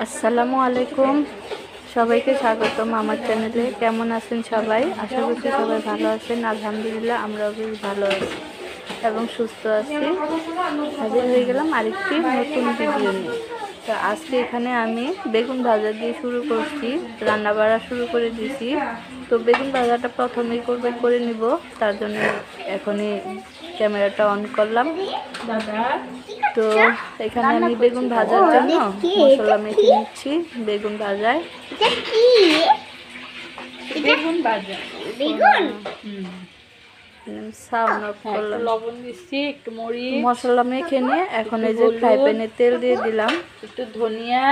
আসসালামু আলাইকুম, সবাইকে স্বাগতম আমার চ্যানেলে। কেমন আছেন সবাই? আশা করছি সবাই ভালো আছেন। আলহামদুলিল্লাহ আমরাও বেশ ভালো আছি এবং সুস্থ আছি। হাজির হয়ে গেলাম আরেকটি নতুন ভিডিও নিয়ে। তো আজকে এখানে আমি বেগুন ভাজা দিয়ে শুরু করছি, রান্না বাড়া শুরু করে দিয়েছি। তো বেগুন ভাজাটা প্রথমেই করে নিব, তার জন্য এখনই ক্যামেরাটা অন করলাম। তো এখানে আমি বেগুন ভাজার জন্য মশলা মেখে নিচ্ছি। বেগুন ভাজায় বেগুন ভাজা লবণ দিচ্ছি, একটু মরিচ মশলা মেখে নিয়ে এখন এই যে ফ্রাই প্যানে তেল দিয়ে দিলাম, একটু ধনিয়া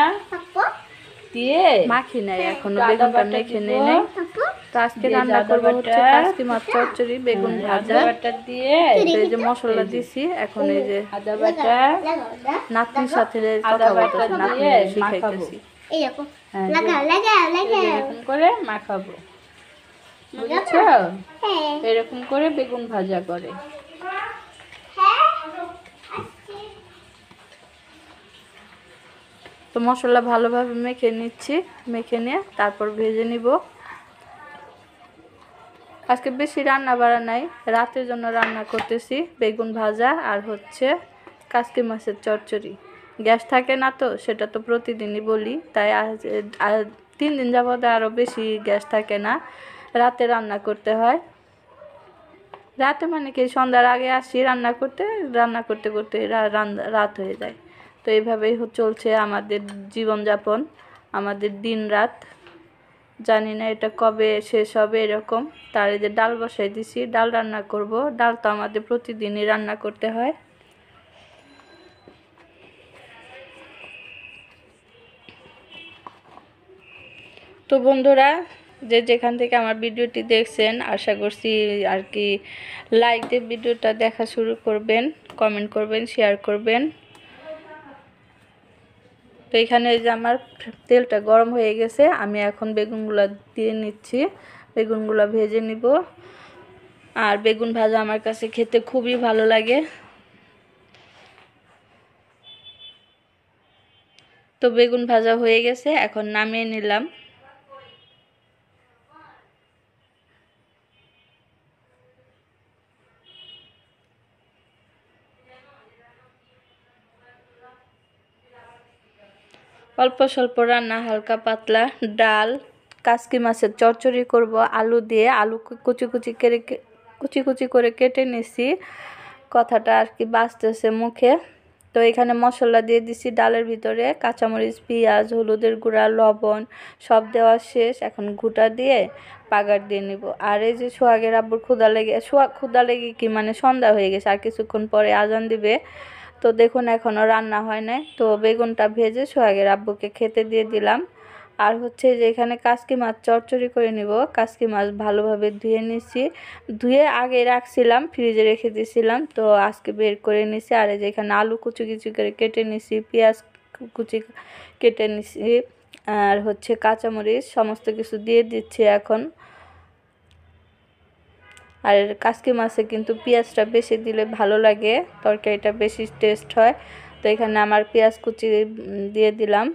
দিয়ে মাখি নাই এখনো, বেগুনটা মেখে নেই নাই। তো আজকে রান্না করবো হচ্ছে কাসকি মাছ চচ্চড়ি, বেগুন ভাজা দিয়ে। এই যে মশলা দিছি, এখন এই যে আদা বাটা নাতনির সাথে কথা বলতেছি, নাতনি শিখাইতেছি। এরকম করে মাখাবো, বুঝছো? এরকম করে বেগুন ভাজা করে। তো মশলা ভালোভাবে মেখে নিচ্ছি, মেখে নিয়ে তারপর ভেজে নিব। আজকে বেশি রান্না বাড়া নাই, রাতের জন্য রান্না করতেছি বেগুন ভাজা আর হচ্ছে কাসকি মাছের চচ্চড়ি। গ্যাস থাকে না তো, সেটা তো প্রতিদিনই বলি, তাই আজ 3 দিন যাবত আরও বেশি গ্যাস থাকে না, রাতে রান্না করতে হয়। রাতে মানে কি সন্ধ্যার আগে আসি রান্না করতে করতে রাত হয়ে যায়। তো এইভাবেই চলছে আমাদের জীবনযাপন, আমাদের দিন রাত। জানি না এটা কবে শেষ হবে এরকম। তার এই যে ডাল বসাই দিছি, ডাল রান্না করব। ডাল তো আমাদের প্রতিদিনই রান্না করতে হয়। তো বন্ধুরা, যেখান থেকে আমার ভিডিওটি দেখছেন, আশা করছি আর কি লাইক দিয়ে ভিডিওটা দেখা শুরু করবেন, কমেন্ট করবেন, শেয়ার করবেন। তো এখানে যে আমার তেলটা গরম হয়ে গেছে, আমি এখন বেগুনগুলো দিয়ে নিচ্ছি, বেগুনগুলো ভেজে নিব। আর বেগুন ভাজা আমার কাছে খেতে খুবই ভালো লাগে। তো বেগুন ভাজা হয়ে গেছে, এখন নামিয়ে নিলাম। অল্প স্বল্প রান্না, হালকা পাতলা ডাল, কাসকি মাছের চচ্চড়ি করব আলু দিয়ে। আলু কুচি কুচি করে কেটে নিছি, কথাটা আর কি বাজতেছে মুখে। তো এখানে মশলা দিয়ে দিছি ডালের ভিতরে, কাঁচামরিচ, পেঁয়াজ, হলুদের গুঁড়া, লবণ সব দেওয়া শেষ। এখন ঘুঁটা দিয়ে পাগার দিয়ে নিব। আর এই যে সোহাগের আব্বুর ক্ষুধা লেগে কি মানে সন্ধ্যা হয়ে গেছে, আর কিছুক্ষণ পরে আজান দিবে। তো দেখুন এখনও রান্না হয় নাই। তো বেগুনটা ভেজে সোহাগের আব্বুকে খেতে দিয়ে দিলাম। আর হচ্ছে যে এখানে কাসকি মাছ চচ্চড়ি করে নিব। কাসকি মাছ ভালোভাবে ধুয়ে নিছি, ধুয়ে আগে রাখছিলাম, ফ্রিজে রেখে দিয়েছিলাম, তো আজকে বের করে নিছি। আর এই যে এখানে আলু কুচি কুচি করে কেটে নিছি, পেঁয়াজ কুচি কেটে নিছি, আর হচ্ছে কাঁচামরিচ সমস্ত কিছু দিয়ে দিচ্ছি এখন। আর কাসকি মাছে কিন্তু পেঁয়াজটা বেশি দিলে ভালো লাগে, তরকারিটা বেশি টেস্ট হয়। তো এখানে আমার পেঁয়াজ কুচি দিয়ে দিলাম।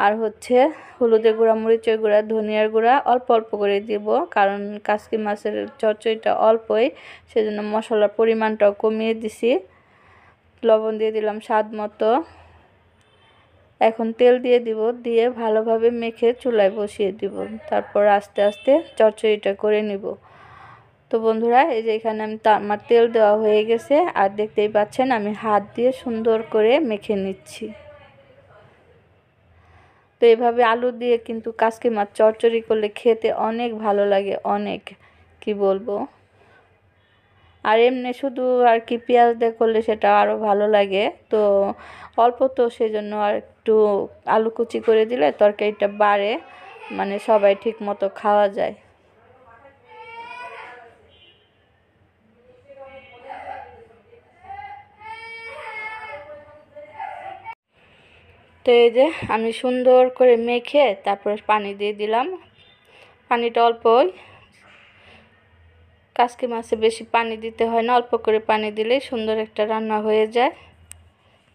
আর হচ্ছে হলুদের গুঁড়া, মরিচের গুঁড়া, ধনিয়ার গুঁড়া অল্প অল্প করে দিব, কারণ কাসকি মাছের চচ্চড়িটা অল্পই, সেজন্য মশলার পরিমাণটাও কমিয়ে দিছি। লবণ দিয়ে দিলাম স্বাদ মতো। এখন তেল দিয়ে দিব, দিয়ে ভালোভাবে মেখে চুলায় বসিয়ে দিব, তারপর আস্তে আস্তে চচ্চড়িটা করে নিব। তো বন্ধুরা, এই যে এখানে আমার তেল দেওয়া হয়ে গেছে, আর দেখতেই পাচ্ছেন আমি হাত দিয়ে সুন্দর করে মেখে নিচ্ছি। তো এইভাবে আলু দিয়ে কিন্তু কাসকি মাছ চচ্চড়ি করলে খেতে অনেক ভালো লাগে, অনেক, কি বলবো। আর এমনি শুধু আর কি পেঁয়াজ দিয়ে করলে সেটা আরও ভালো লাগে। তো অল্প, তো সেজন্য আর একটু আলু কুচি করে দিলে তরকারিটা বাড়ে, মানে সবাই ঠিক মতো খাওয়া যায়। তো এই যে আমি সুন্দর করে মেখে তারপর পানি দিয়ে দিলাম। পানিটা অল্পই, কাসকি মাছে বেশি পানি দিতে হয় না, অল্প করে পানি দিলেই সুন্দর একটা রান্না হয়ে যায়।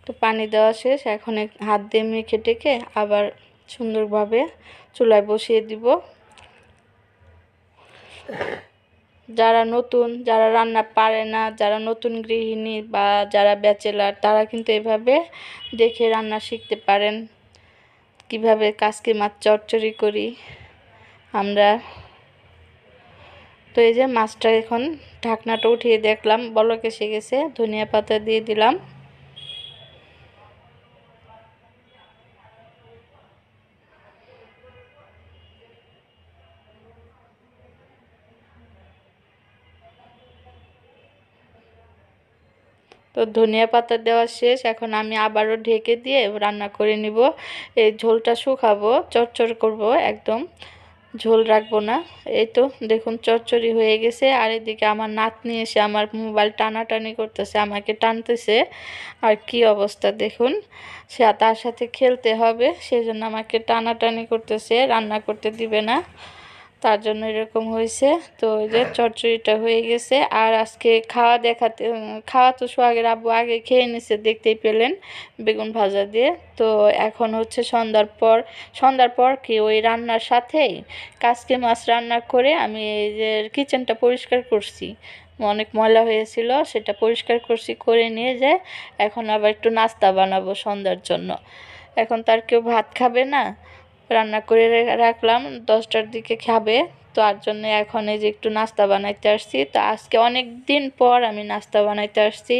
তো পানি দেওয়া শেষ, এখন হাত দিয়ে মেখে টেকে আবার সুন্দরভাবে চুলায় বসিয়ে দিব। যারা রান্না পারে না, যারা নতুন গৃহিণী বা যারা ব্যাচেলার, তারা কিন্তু এভাবে দেখে রান্না শিখতে পারেন, কিভাবে কাসকি মাছ চচ্চড়ি করি আমরা। তো এই যে মাছটা এখন ঢাকনাটা উঠিয়ে দেখলাম বলক এসে গেছে, ধনিয়া পাতা দিয়ে দিলাম। তো ধনিয়া পাতা দেওয়া শেষ, এখন আমি আবারও ঢেকে দিয়ে রান্না করে নিব। এই ঝোলটা শুকাবো, চচ্চড়ি করব, একদম ঝোল রাখবো না। এই তো দেখুন চচ্চড়ি হয়ে গেছে। আর এদিকে আমার নাতনি এসে আমার মোবাইল টানাটানি করতেছে, আমাকে টানতেছে। আর কি অবস্থা দেখুন, সে তার সাথে খেলতে হবে, সেই জন্য আমাকে টানাটানি করতেছে, রান্না করতে দিবে না, তার জন্য এরকম হয়েছে। তো ওই যে চচ্চড়িটা হয়ে গেছে। আর আজকে খাওয়া তো সোহাগের আব্বু আগে খেয়ে নিছে, দেখতেই পেলেন, বেগুন ভাজা দিয়ে। তো এখন হচ্ছে সন্ধ্যার পর কি ওই রান্নার সাথেই কাসকি মাছ রান্না করে আমি এই যে কিচেনটা পরিষ্কার করছি, অনেক ময়লা হয়েছিল, সেটা পরিষ্কার করছি, করে নিয়ে যে এখন আবার একটু নাস্তা বানাবো সন্ধ্যার জন্য। এখন তার কেউ ভাত খাবে না, রান্না করে রাখলাম, 10টার দিকে খাবে। তো তার জন্য এখন এই যে একটু নাস্তা বানাইতে আসছি। তো আজকে অনেক দিন পর আমি নাস্তা বানাইতে আসছি।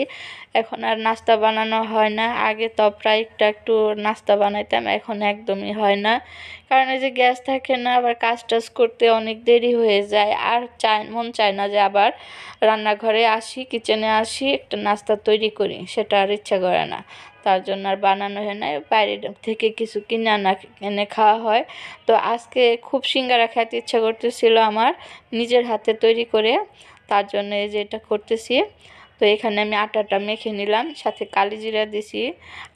এখন আর নাস্তা বানানো হয় না, আগে তো প্রায় একটু একটু নাস্তা বানাইতাম, এখন একদমই হয় না। কারণ এই যে গ্যাস থাকে না, আবার কাজ টাজ করতে অনেক দেরি হয়ে যায়, আর মন চায় না যে আবার রান্নাঘরে আসি, কিচেনে আসি, একটা নাস্তা তৈরি করি, সেটা আর ইচ্ছা করে না। তার জন্য আর বানানো হয় না, বাইরে থেকে কিছু কিনে এনে খাওয়া হয়। তো আজকে খুব সিঙ্গারা খেতে ইচ্ছা করতেছিল আমার, নিজের হাতে তৈরি করে, তার জন্য এই যে এটা করতেছি। তো এখানে আমি আটাটা মেখে নিলাম, সাথে কালিজিরা দিছি,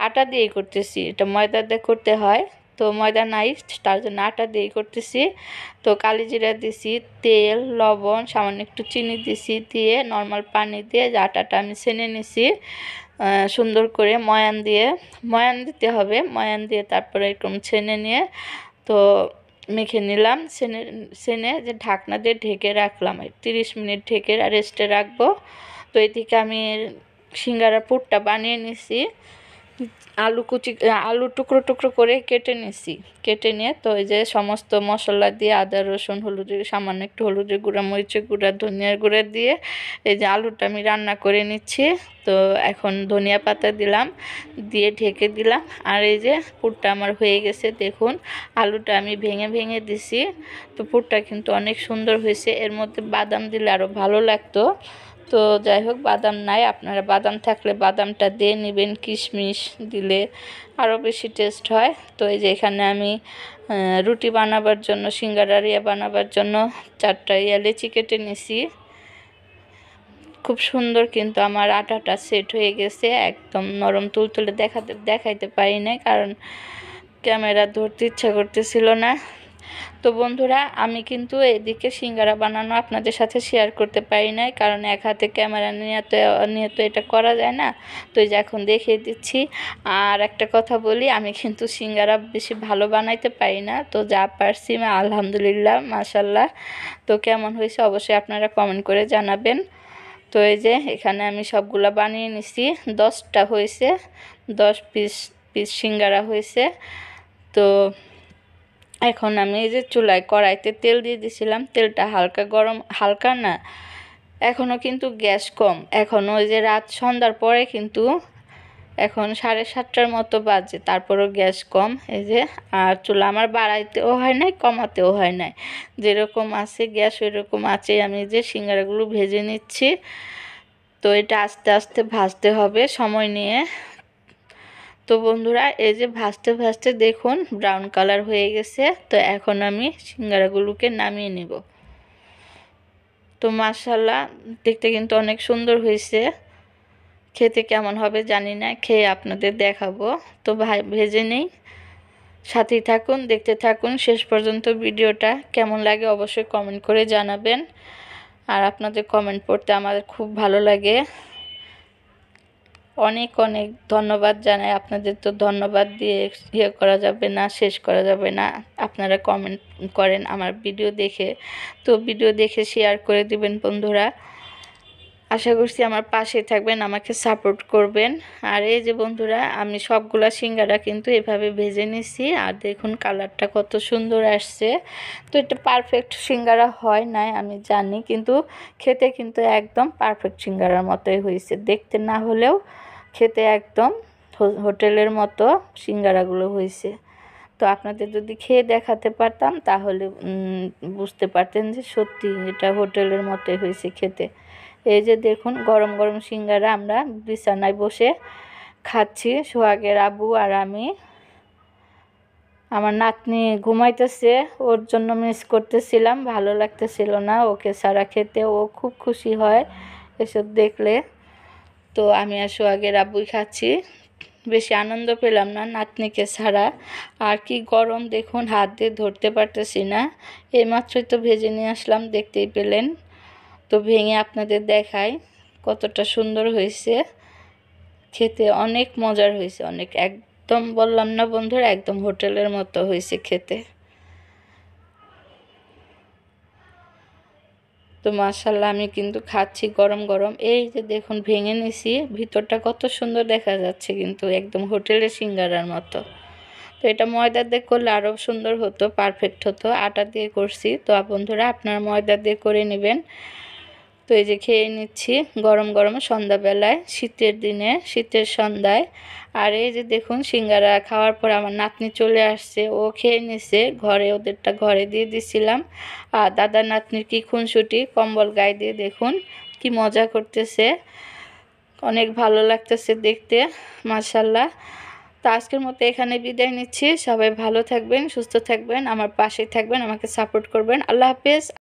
আটা দিয়েই করতেছি, এটা ময়দা দিয়ে করতে হয়, তো ময়দা নাই, তার জন্য আটা দিয়েই করতেছি। তো কালিজিরা দিছি, তেল, লবণ, সামান্য একটু চিনি দিছি, দিয়ে নর্মাল পানি দিয়ে যে আটাটা আমি ছেনে নিছি সুন্দর করে ময়ান দিতে হবে, ময়ান দিয়ে তারপরে এরকম ছেনে নিয়ে তো মেখে নিলাম। ছেনে যে ঢাকনা দিয়ে ঢেকে রাখলাম, 30 মিনিট ঢেকে রেস্টে রাখবো। তো এদিকে আমি সিঙ্গারার পুরটা বানিয়ে নিছি, আলু টুকরো টুকরো করে কেটে নিছি, কেটে নিয়ে তো এই যে সমস্ত মশলা দিয়ে আদা রসুন সামান্য একটু হলুদের গুঁড়া, মরিচের গুঁড়া, ধনিয়ার গুঁড়া দিয়ে এই যে আলুটা আমি রান্না করে নিচ্ছি। তো এখন ধনিয়া পাতা দিলাম, দিয়ে ঢেকে দিলাম। আর এই যে পুরটা আমার হয়ে গেছে, দেখুন আলুটা আমি ভেঙে ভেঙে দিছি। তো পুরটা কিন্তু অনেক সুন্দর হয়েছে, এর মধ্যে বাদাম দিলে আরও ভালো লাগতো। তো যাই হোক, বাদাম নাই, আপনারা বাদাম থাকলে বাদামটা দিয়ে নেবেন, কিশমিশ দিলে আরও বেশি টেস্ট হয়। তো এই যে এখানে আমি রুটি বানাবার জন্য, সিঙ্গারার বানাবার জন্য 4টা লেচি কেটে নিছি। খুব সুন্দর কিন্তু আমার আটাটা সেট হয়ে গেছে, একদম নরম তুলতুলে, দেখাইতে পারি নাই, কারণ ক্যামেরা ধরতে ইচ্ছা করতেছিল না। তো বন্ধুরা, আমি কিন্তু এদিকে সিঙ্গারা বানানো আপনাদের সাথে শেয়ার করতে পারি নাই, কারণ এক হাতে ক্যামেরা নিয়ে তো এটা করা যায় না। তো এই যে এখন দেখিয়ে দিচ্ছি। আর একটা কথা বলি, আমি কিন্তু সিঙ্গারা বেশি ভালো বানাইতে পারি না, তো যা পারছি আলহামদুলিল্লাহ, মাশাল্লাহ। তো কেমন হয়েছে অবশ্যই আপনারা কমেন্ট করে জানাবেন। তো এই যে এখানে আমি সবগুলা বানিয়ে নিছি, 10টা হয়েছে, 10 পিস সিঙ্গারা হয়েছে। তো এখন আমি এই যে চুলায় কড়াইতে তেল দিয়ে দিছিলাম, তেলটা হালকা গরম, হালকা না, এখনও কিন্তু গ্যাস কম, এখনও ওই যে সন্ধ্যার পরে কিন্তু এখন 7:30টার মতো বাজে, তারপরও গ্যাস কম। এই যে, আর চুলা আমার বাড়াইতেও হয় নাই, কমাতেও হয় নাই, যেরকম আছে গ্যাস ওইরকম আছে। আমি যে সিঙ্গারাগুলো ভেজে নিচ্ছি, তো এটা আস্তে আস্তে ভাজতে হবে সময় নিয়ে। তো বন্ধুরা, এই যে ভাজতে ভাজতে দেখুন ব্রাউন কালার হয়ে গেছে। তো এখন আমি সিঙ্গারাগুলোকে নামিয়ে নেব। তো মাশাল্লাহ, দেখতে কিন্তু অনেক সুন্দর হয়েছে, খেতে কেমন হবে জানি না, খেয়ে আপনাদের দেখাবো। তো ভেজে নেই, সাথেই থাকুন, দেখতে থাকুন শেষ পর্যন্ত। ভিডিওটা কেমন লাগে অবশ্যই কমেন্ট করে জানাবেন, আর আপনাদের কমেন্ট পড়তে আমাদের খুব ভালো লাগে। অনেক অনেক ধন্যবাদ জানাই আপনাদের। তো ধন্যবাদ দিয়ে ইয়ে করা যাবে না, শেষ করা যাবে না। আপনারা কমেন্ট করেন আমার ভিডিও দেখে, তো ভিডিও দেখে শেয়ার করে দিবেন বন্ধুরা। আশা করছি আমার পাশে থাকবেন, আমাকে সাপোর্ট করবেন। আর এই যে বন্ধুরা, আমি সবগুলা সিঙ্গারা কিন্তু এভাবে ভেজে নিছি, আর দেখুন কালারটা কত সুন্দর আসছে। তো এটা পারফেক্ট সিঙ্গারা হয় নাই আমি জানি, কিন্তু খেতে কিন্তু একদম পারফেক্ট সিঙ্গারার মতোই হয়েছে, দেখতে না হলেও খেতে একদম হোটেলের মতো সিঙ্গারাগুলো হয়েছে। তো আপনাদের যদি খেয়ে দেখাতে পারতাম তাহলে বুঝতে পারতেন যে সত্যি এটা হোটেলের মতোই হয়েছে খেতে। এই যে দেখুন গরম গরম সিঙ্গারা আমরা বিছানায় বসে খাচ্ছি, সোহাগের আব্বু আর আমি। আমার নাতনি ঘুমাইতেছে, ওর জন্য মিস করতেছিলাম, ভালো লাগতেছিল না ওকে ছাড়া খেতে। ও খুব খুশি হয় এসব দেখলে। তো আমি আর সোহাগের আব্বুই খাচ্ছি, বেশি আনন্দ পেলাম না নাতনিকে ছাড়া। আর কি গরম দেখুন, হাত দিয়ে ধরতে পারতেছি না। এইমাত্রই তো ভেজে নিয়ে আসলাম, দেখতেই পেলেন। তো ভেঙে আপনাদের দেখাই কতটা সুন্দর হয়েছে, খেতে অনেক মজার হয়েছে, অনেক একদম বললাম না বন্ধুরা, একদম হোটেলের মতো হয়েছে খেতে। তো মাশাল্লাহ আমি কিন্তু খাচ্ছি গরম গরম। এই যে দেখুন ভেঙে নিছি, ভিতরটা কত সুন্দর দেখা যাচ্ছে, কিন্তু একদম হোটেলের সিঙ্গারার মতো। তো এটা ময়দা দিয়ে করলে আরও সুন্দর হতো, পারফেক্ট হতো। আটা দিয়ে করছি। তো বন্ধুরা আপনারা ময়দা দিয়ে করে নেবেন। তো এই যে খেয়ে নিচ্ছি গরম গরম সন্ধ্যাবেলায়, শীতের দিনে, শীতের সন্ধ্যায়। আর এই যে দেখুন সিঙ্গারা খাওয়ার পর আমার নাতনি চলে আসছে, ও খেয়ে নিছে ঘরে, ওদেরটা ঘরে দিয়ে দিছিলাম। আর দাদা নাতনির কি খুনসুটি, কম্বল গায়ে দিয়ে দেখুন কি মজা করতেছে, অনেক ভালো লাগতেছে দেখতে, মাশাল্লাহ। তো আজকের মতো এখানে বিদায় নিচ্ছি। সবাই ভালো থাকবেন, সুস্থ থাকবেন, আমার পাশে থাকবেন, আমাকে সাপোর্ট করবেন। আল্লাহ হাফেজ।